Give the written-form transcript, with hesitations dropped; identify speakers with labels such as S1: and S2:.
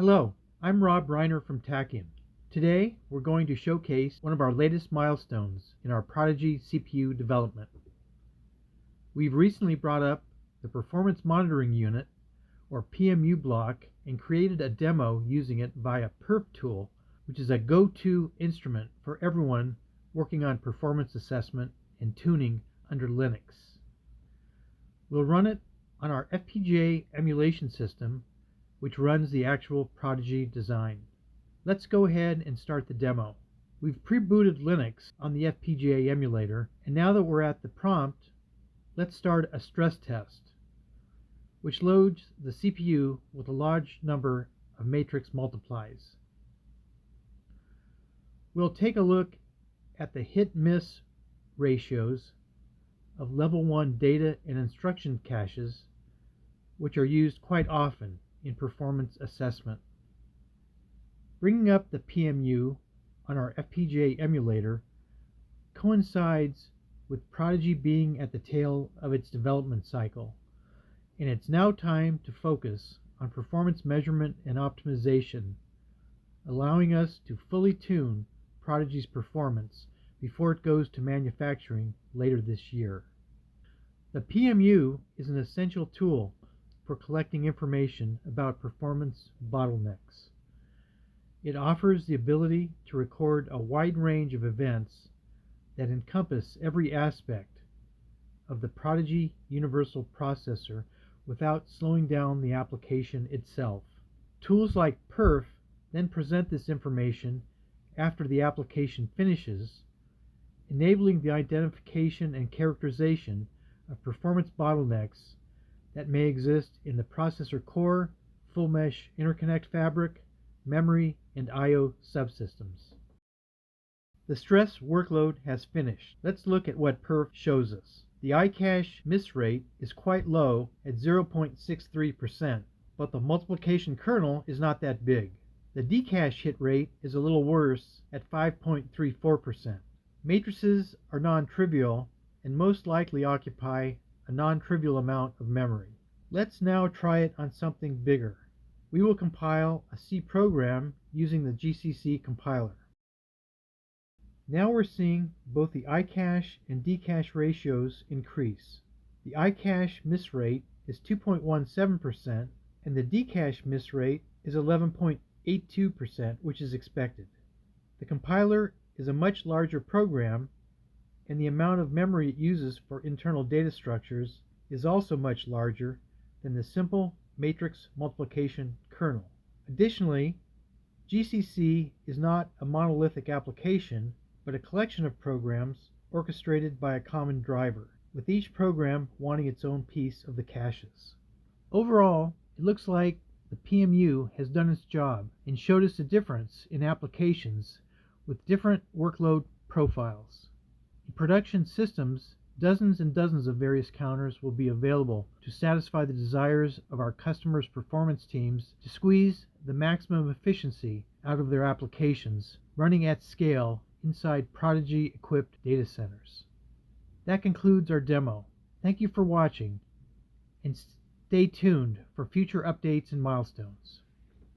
S1: Hello, I'm Rob Reiner from Tachyum. Today, we're going to showcase one of our latest milestones in our Prodigy CPU development. We've recently brought up the Performance Monitoring Unit, or PMU block, and created a demo using it via Perf tool, which is a go-to instrument for everyone working on performance assessment and tuning under Linux. We'll run it on our FPGA emulation system, which runs the actual Prodigy design. Let's go ahead and start the demo. We've pre-booted Linux on the FPGA emulator, and now that we're at the prompt, let's start a stress test, which loads the CPU with a large number of matrix multiplies. We'll take a look at the hit-miss ratios of level 1 data and instruction caches, which are used quite often in performance assessment. Bringing up the PMU on our FPGA emulator coincides with Prodigy being at the tail of its development cycle, and it's now time to focus on performance measurement and optimization, allowing us to fully tune Prodigy's performance before it goes to manufacturing later this year. The PMU is an essential tool for collecting information about performance bottlenecks. It offers the ability to record a wide range of events that encompass every aspect of the Prodigy Universal Processor without slowing down the application itself. Tools like Perf then present this information after the application finishes, enabling the identification and characterization of performance bottlenecks that may exist in the processor core, full mesh interconnect fabric, memory, and I/O subsystems. The stress workload has finished. Let's look at what Perf shows us. The iCache miss rate is quite low at 0.63%, but the multiplication kernel is not that big. The dcache hit rate is a little worse at 5.34%. Matrices are non-trivial and most likely occupy a non-trivial amount of memory. Let's now try it on something bigger. We will compile a C program using the GCC compiler. Now we're seeing both the iCache and dcache ratios increase. The iCache miss rate is 2.17% and the dcache miss rate is 11.82%, which is expected. The compiler is a much larger program, and the amount of memory it uses for internal data structures is also much larger than the simple matrix multiplication kernel. Additionally, GCC is not a monolithic application, but a collection of programs orchestrated by a common driver, with each program wanting its own piece of the caches. Overall, it looks like the PMU has done its job and showed us a difference in applications with different workload profiles. In production systems, dozens and dozens of various counters will be available to satisfy the desires of our customers' performance teams to squeeze the maximum efficiency out of their applications, running at scale inside Prodigy-equipped data centers. That concludes our demo. Thank you for watching, and stay tuned for future updates and milestones.